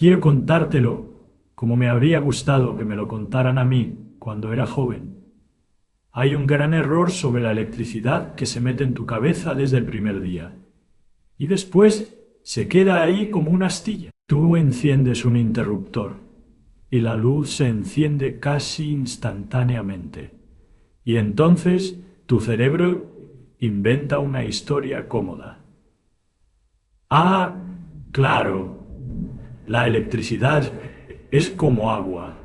Quiero contártelo como me habría gustado que me lo contaran a mí cuando era joven. Hay un gran error sobre la electricidad que se mete en tu cabeza desde el primer día y después se queda ahí como una astilla. Tú enciendes un interruptor y la luz se enciende casi instantáneamente. Y entonces tu cerebro inventa una historia cómoda. Ah, claro, la electricidad es como agua.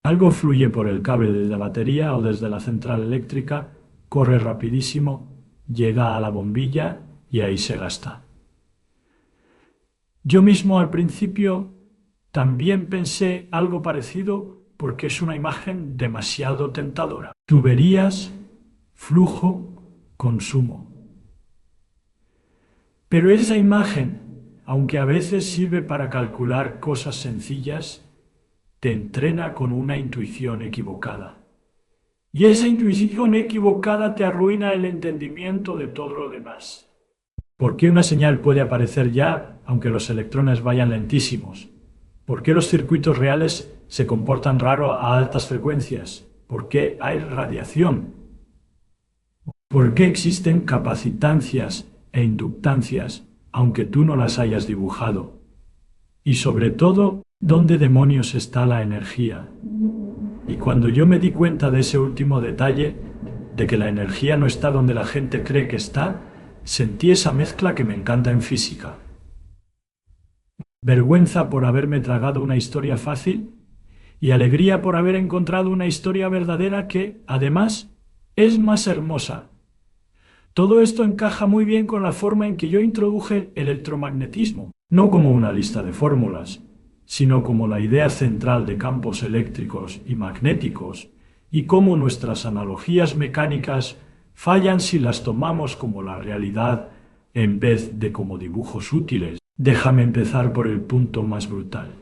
Algo fluye por el cable de la batería o desde la central eléctrica, corre rapidísimo, llega a la bombilla y ahí se gasta. Yo mismo al principio también pensé algo parecido porque es una imagen demasiado tentadora. Tuberías, flujo, consumo. Pero esa imagen, aunque a veces sirve para calcular cosas sencillas, te entrena con una intuición equivocada. Y esa intuición equivocada te arruina el entendimiento de todo lo demás. ¿Por qué una señal puede aparecer ya aunque los electrones vayan lentísimos? ¿Por qué los circuitos reales se comportan raro a altas frecuencias? ¿Por qué hay radiación? ¿Por qué existen capacitancias e inductancias aunque tú no las hayas dibujado? Y sobre todo, ¿dónde demonios está la energía? Y cuando yo me di cuenta de ese último detalle, de que la energía no está donde la gente cree que está, sentí esa mezcla que me encanta en física. Vergüenza por haberme tragado una historia fácil y alegría por haber encontrado una historia verdadera que, además, es más hermosa. Todo esto encaja muy bien con la forma en que yo introduje el electromagnetismo, no como una lista de fórmulas, sino como la idea central de campos eléctricos y magnéticos y cómo nuestras analogías mecánicas fallan si las tomamos como la realidad en vez de como dibujos útiles. Déjame empezar por el punto más brutal.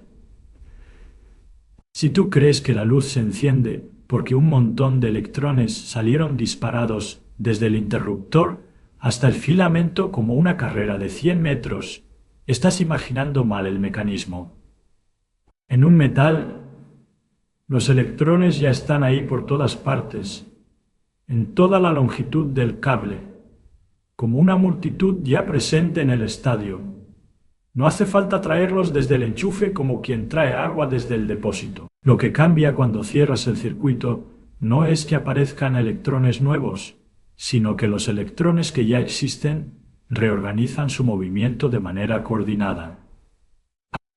Si tú crees que la luz se enciende porque un montón de electrones salieron disparados desde el interruptor hasta el filamento como una carrera de 100 metros, estás imaginando mal el mecanismo. En un metal, los electrones ya están ahí por todas partes, en toda la longitud del cable, como una multitud ya presente en el estadio. No hace falta traerlos desde el enchufe como quien trae agua desde el depósito. Lo que cambia cuando cierras el circuito no es que aparezcan electrones nuevos, sino que los electrones que ya existen reorganizan su movimiento de manera coordinada.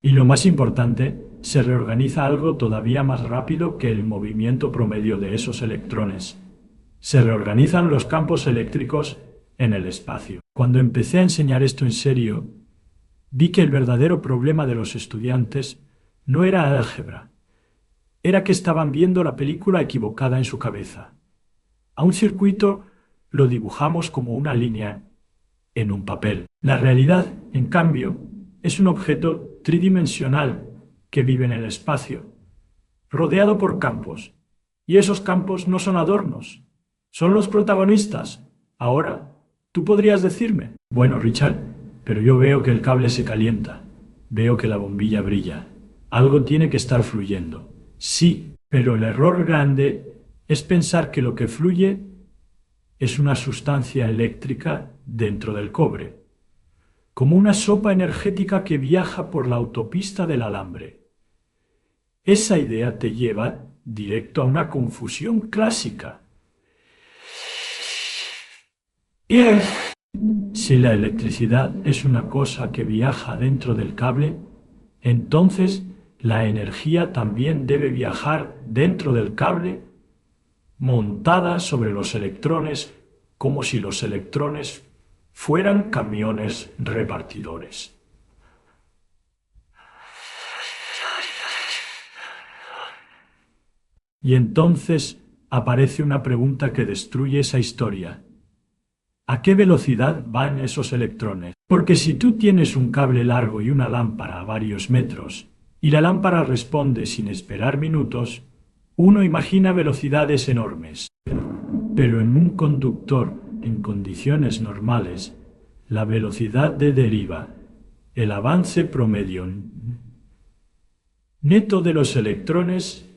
Y lo más importante, se reorganiza algo todavía más rápido que el movimiento promedio de esos electrones. Se reorganizan los campos eléctricos en el espacio. Cuando empecé a enseñar esto en serio, vi que el verdadero problema de los estudiantes no era álgebra, era que estaban viendo la película equivocada en su cabeza. A un circuito lo dibujamos como una línea en un papel. La realidad, en cambio, es un objeto tridimensional que vive en el espacio, rodeado por campos. Y esos campos no son adornos, son los protagonistas. Ahora, tú podrías decirme, bueno, Richard, pero yo veo que el cable se calienta, veo que la bombilla brilla. Algo tiene que estar fluyendo. Sí, pero el error grande es pensar que lo que fluye es una sustancia eléctrica dentro del cobre, como una sopa energética que viaja por la autopista del alambre. Esa idea te lleva directo a una confusión clásica. Si la electricidad es una cosa que viaja dentro del cable, entonces la energía también debe viajar dentro del cable, montada sobre los electrones, como si los electrones fueran camiones repartidores. Y entonces aparece una pregunta que destruye esa historia. ¿A qué velocidad van esos electrones? Porque si tú tienes un cable largo y una lámpara a varios metros, y la lámpara responde sin esperar minutos, uno imagina velocidades enormes. Pero en un conductor, en condiciones normales, la velocidad de deriva, el avance promedio, neto de los electrones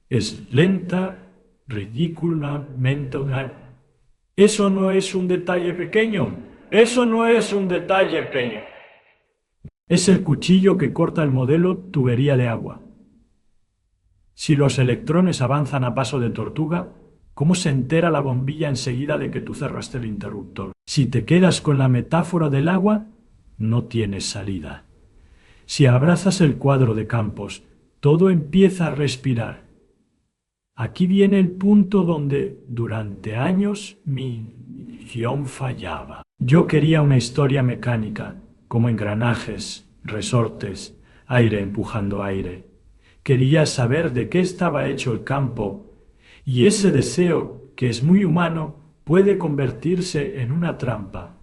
es lenta, ridículamente... Eso no es un detalle pequeño. Eso no es un detalle pequeño. Es el cuchillo que corta el modelo tubería de agua. Si los electrones avanzan a paso de tortuga, ¿cómo se entera la bombilla enseguida de que tú cerraste el interruptor? Si te quedas con la metáfora del agua, no tienes salida. Si abrazas el cuadro de campos, todo empieza a respirar. Aquí viene el punto donde, durante años, mi intuición fallaba. Yo quería una historia mecánica, como engranajes, resortes, aire empujando aire. Quería saber de qué estaba hecho el campo, y ese deseo, que es muy humano, puede convertirse en una trampa.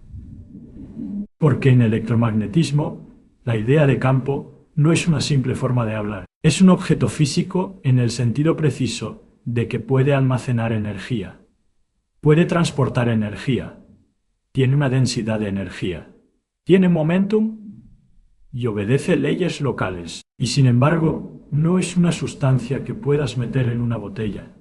Porque en electromagnetismo, la idea de campo no es una simple forma de hablar. Es un objeto físico en el sentido preciso de que puede almacenar energía, puede transportar energía, tiene una densidad de energía, tiene momentum y obedece leyes locales. Y sin embargo, no es una sustancia que puedas meter en una botella.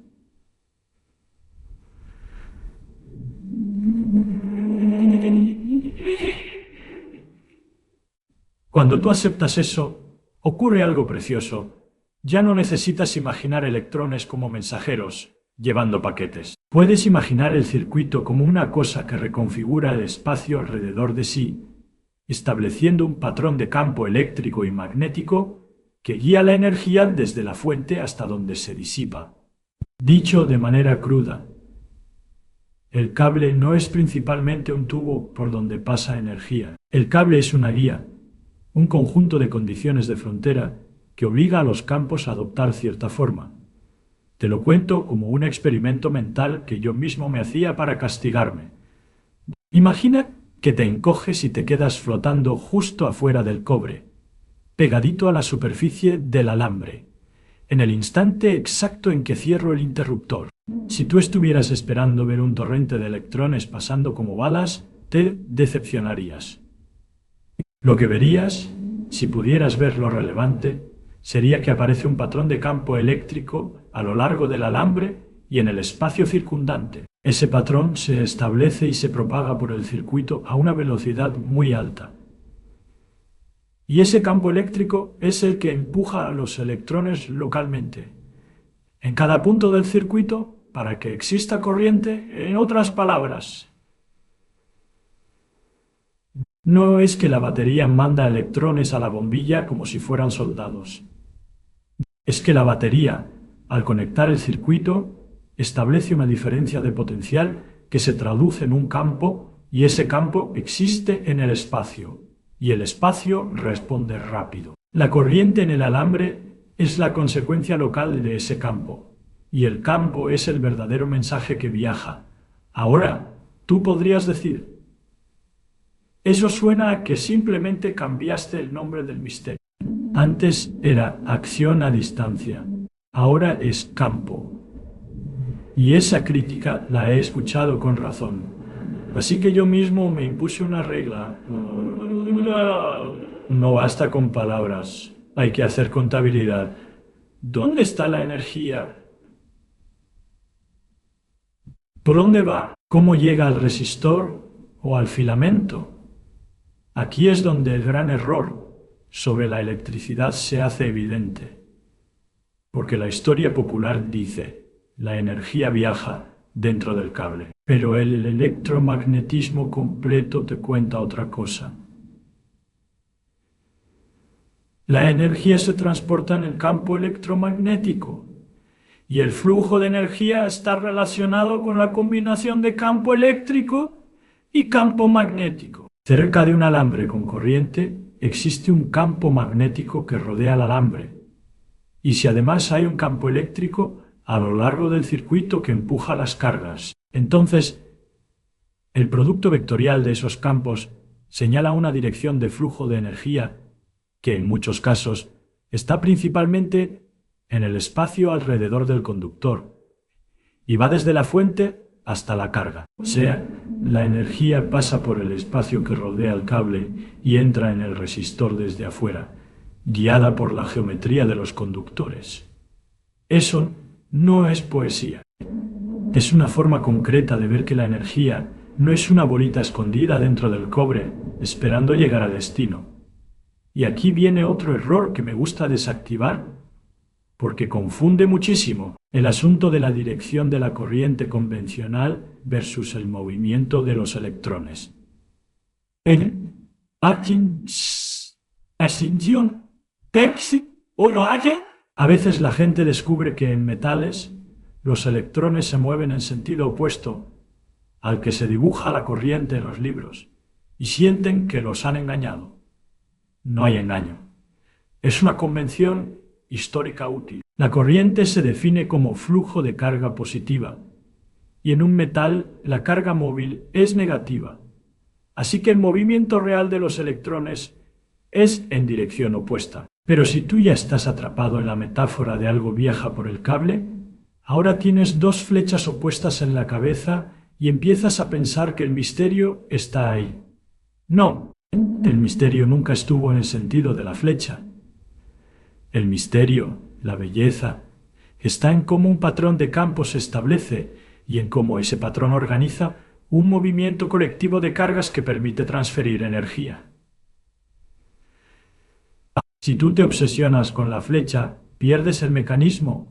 Cuando tú aceptas eso, ocurre algo precioso. Ya no necesitas imaginar electrones como mensajeros, llevando paquetes. Puedes imaginar el circuito como una cosa que reconfigura el espacio alrededor de sí, estableciendo un patrón de campo eléctrico y magnético que guía la energía desde la fuente hasta donde se disipa. Dicho de manera cruda, el cable no es principalmente un tubo por donde pasa energía. El cable es una guía, un conjunto de condiciones de frontera que obliga a los campos a adoptar cierta forma. Te lo cuento como un experimento mental que yo mismo me hacía para castigarme. Imagina que te encoges y te quedas flotando justo afuera del cobre, pegadito a la superficie del alambre, en el instante exacto en que cierro el interruptor. Si tú estuvieras esperando ver un torrente de electrones pasando como balas, te decepcionarías. Lo que verías, si pudieras ver lo relevante, sería que aparece un patrón de campo eléctrico a lo largo del alambre y en el espacio circundante. Ese patrón se establece y se propaga por el circuito a una velocidad muy alta. Y ese campo eléctrico es el que empuja a los electrones localmente, en cada punto del circuito, para que exista corriente. En otras palabras, no es que la batería manda electrones a la bombilla como si fueran soldados. Es que la batería, al conectar el circuito, establece una diferencia de potencial que se traduce en un campo, y ese campo existe en el espacio, y el espacio responde rápido. La corriente en el alambre es la consecuencia local de ese campo, y el campo es el verdadero mensaje que viaja. Ahora, tú podrías decir: eso suena a que simplemente cambiaste el nombre del misterio. Antes era acción a distancia, ahora es campo. Y esa crítica la he escuchado con razón. Así que yo mismo me impuse una regla. No basta con palabras, hay que hacer contabilidad. ¿Dónde está la energía? ¿Por dónde va? ¿Cómo llega al resistor o al filamento? Aquí es donde el gran error sobre la electricidad se hace evidente, porque la historia popular dice: la energía viaja dentro del cable. Pero el electromagnetismo completo te cuenta otra cosa. La energía se transporta en el campo electromagnético, y el flujo de energía está relacionado con la combinación de campo eléctrico y campo magnético. Cerca de un alambre con corriente existe un campo magnético que rodea el alambre, y si además hay un campo eléctrico a lo largo del circuito que empuja las cargas, entonces el producto vectorial de esos campos señala una dirección de flujo de energía que en muchos casos está principalmente en el espacio alrededor del conductor y va desde la fuente hasta la carga. O sea, la energía pasa por el espacio que rodea el cable y entra en el resistor desde afuera. guiada por la geometría de los conductores. Eso no es poesía. Es una forma concreta de ver que la energía no es una bolita escondida dentro del cobre, esperando llegar al destino. Y aquí viene otro error que me gusta desactivar, porque confunde muchísimo el asunto de la dirección de la corriente convencional versus el movimiento de los electrones. A veces la gente descubre que en metales los electrones se mueven en sentido opuesto al que se dibuja la corriente en los libros y sienten que los han engañado. No hay engaño. Es una convención histórica útil. La corriente se define como flujo de carga positiva y en un metal la carga móvil es negativa. Así que el movimiento real de los electrones es en dirección opuesta. Pero si tú ya estás atrapado en la metáfora de algo viaja por el cable, ahora tienes dos flechas opuestas en la cabeza y empiezas a pensar que el misterio está ahí. No, el misterio nunca estuvo en el sentido de la flecha. El misterio, la belleza, está en cómo un patrón de campo se establece y en cómo ese patrón organiza un movimiento colectivo de cargas que permite transferir energía. Si tú te obsesionas con la flecha, pierdes el mecanismo.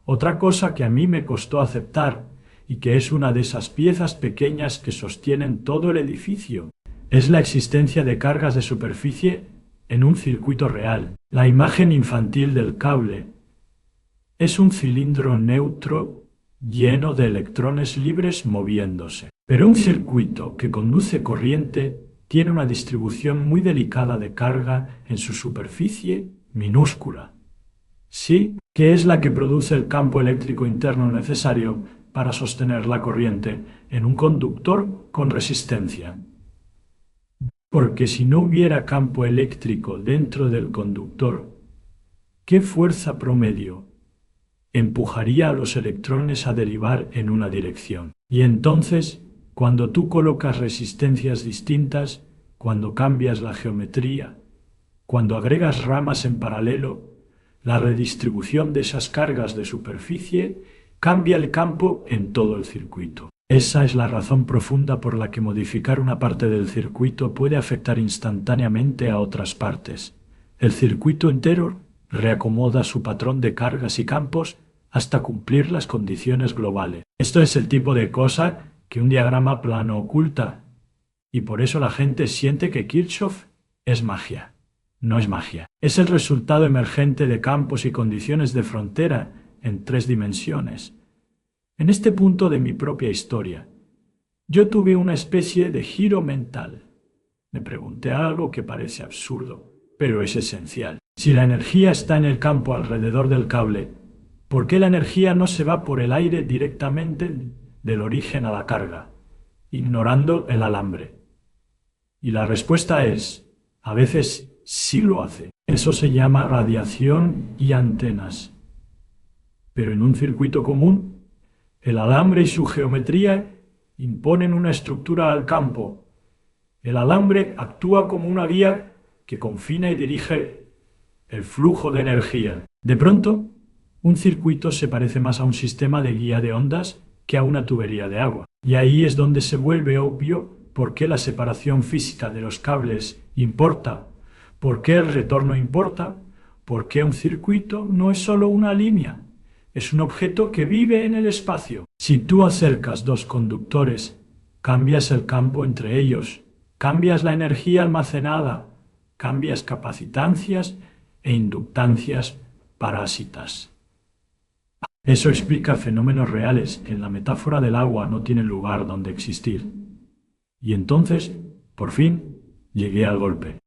Otra cosa que a mí me costó aceptar y que es una de esas piezas pequeñas que sostienen todo el edificio, es la existencia de cargas de superficie en un circuito real. La imagen infantil del cable es un cilindro neutro lleno de electrones libres moviéndose. Pero un circuito que conduce corriente tiene una distribución muy delicada de carga en su superficie minúscula. Sí, que es la que produce el campo eléctrico interno necesario para sostener la corriente en un conductor con resistencia. Porque si no hubiera campo eléctrico dentro del conductor, ¿qué fuerza promedio empujaría a los electrones a derivar en una dirección? Y entonces, cuando tú colocas resistencias distintas, cuando cambias la geometría, cuando agregas ramas en paralelo, la redistribución de esas cargas de superficie cambia el campo en todo el circuito. Esa es la razón profunda por la que modificar una parte del circuito puede afectar instantáneamente a otras partes. El circuito entero reacomoda su patrón de cargas y campos hasta cumplir las condiciones globales. Esto es el tipo de cosa que un diagrama plano oculta, y por eso la gente siente que Kirchhoff es magia. No es magia. Es el resultado emergente de campos y condiciones de frontera en 3 dimensiones. En este punto de mi propia historia, yo tuve una especie de giro mental. Me pregunté algo que parece absurdo, pero es esencial. Si la energía está en el campo alrededor del cable, ¿por qué la energía no se va por el aire directamente del origen a la carga, ignorando el alambre? Y la respuesta es, a veces sí lo hace. Eso se llama radiación y antenas. Pero en un circuito común, el alambre y su geometría imponen una estructura al campo. El alambre actúa como una guía que confina y dirige el flujo de energía. De pronto, un circuito se parece más a un sistema de guía de ondas que a una tubería de agua. Y ahí es donde se vuelve obvio por qué la separación física de los cables importa, por qué el retorno importa, por qué un circuito no es solo una línea. Es un objeto que vive en el espacio. Si tú acercas 2 conductores, cambias el campo entre ellos, cambias la energía almacenada, cambias capacitancias e inductancias parásitas. Eso explica fenómenos reales que en la metáfora del agua no tienen lugar donde existir. Y entonces, por fin, llegué al golpe.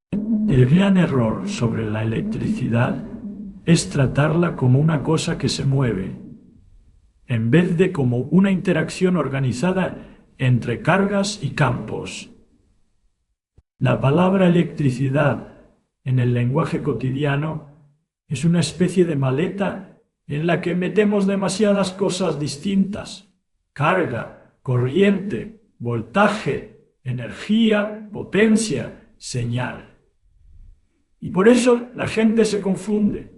El gran error sobre la electricidad es tratarla como una cosa que se mueve, en vez de como una interacción organizada entre cargas y campos. La palabra electricidad en el lenguaje cotidiano es una especie de maleta en la que metemos demasiadas cosas distintas: carga, corriente, voltaje, energía, potencia, señal. Y por eso la gente se confunde.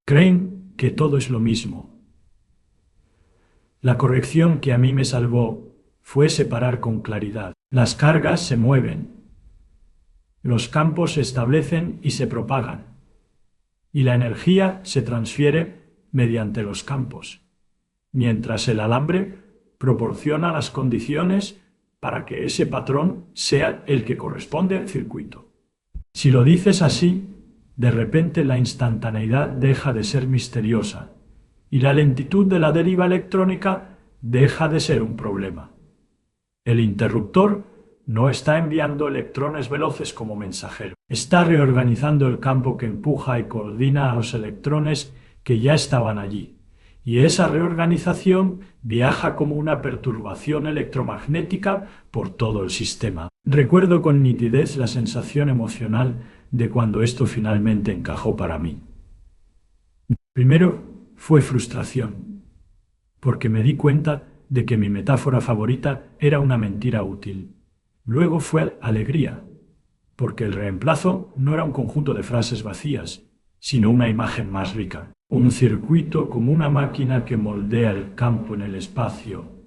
Creen que todo es lo mismo. La corrección que a mí me salvó fue separar con claridad. Las cargas se mueven, los campos se establecen y se propagan, y la energía se transfiere mediante los campos, mientras el alambre proporciona las condiciones para que ese patrón sea el que corresponde al circuito. Si lo dices así, de repente la instantaneidad deja de ser misteriosa y la lentitud de la deriva electrónica deja de ser un problema. El interruptor no está enviando electrones veloces como mensajero. Está reorganizando el campo que empuja y coordina a los electrones que ya estaban allí. Y esa reorganización viaja como una perturbación electromagnética por todo el sistema. Recuerdo con nitidez la sensación emocional de cuando esto finalmente encajó para mí. Primero fue frustración, porque me di cuenta de que mi metáfora favorita era una mentira útil. Luego fue alegría, porque el reemplazo no era un conjunto de frases vacías, sino una imagen más rica. Un circuito como una máquina que moldea el campo en el espacio.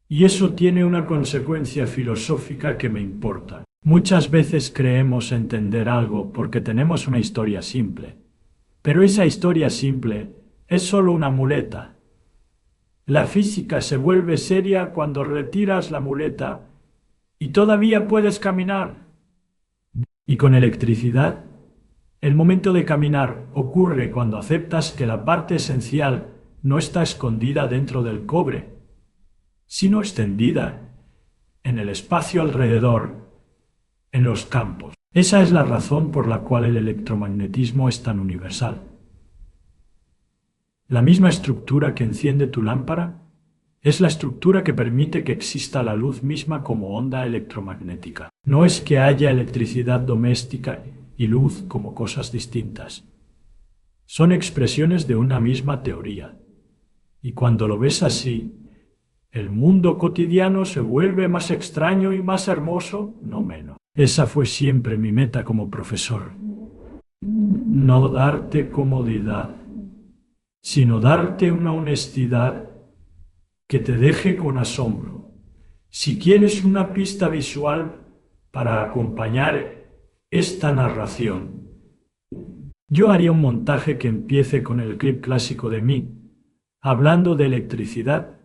Y eso tiene una consecuencia filosófica que me importa. Muchas veces creemos entender algo porque tenemos una historia simple, pero esa historia simple es solo una muleta. La física se vuelve seria cuando retiras la muleta y todavía puedes caminar. Y con electricidad, el momento de caminar ocurre cuando aceptas que la parte esencial no está escondida dentro del cobre, sino extendida en el espacio alrededor, en los campos. Esa es la razón por la cual el electromagnetismo es tan universal. La misma estructura que enciende tu lámpara es la estructura que permite que exista la luz misma como onda electromagnética. No es que haya electricidad doméstica y luz como cosas distintas. Son expresiones de una misma teoría. Y cuando lo ves así, el mundo cotidiano se vuelve más extraño y más hermoso, no menos. Esa fue siempre mi meta como profesor. No darte comodidad, sino darte una honestidad que te deje con asombro. Si quieres una pista visual para acompañar esta narración, yo haría un montaje que empiece con el clip clásico de mí, hablando de electricidad,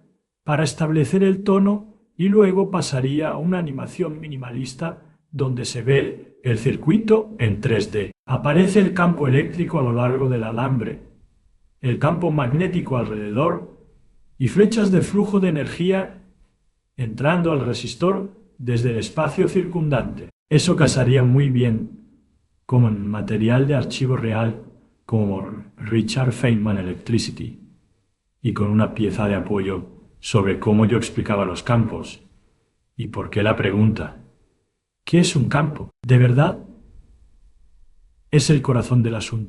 para establecer el tono, y luego pasaría a una animación minimalista donde se ve el circuito en 3D. Aparece el campo eléctrico a lo largo del alambre, el campo magnético alrededor y flechas de flujo de energía entrando al resistor desde el espacio circundante. Eso casaría muy bien con material de archivo real como Richard Feynman Electricity y con una pieza de apoyo sobre cómo yo explicaba los campos y por qué la pregunta ¿qué es un campo? De verdad, es el corazón del asunto.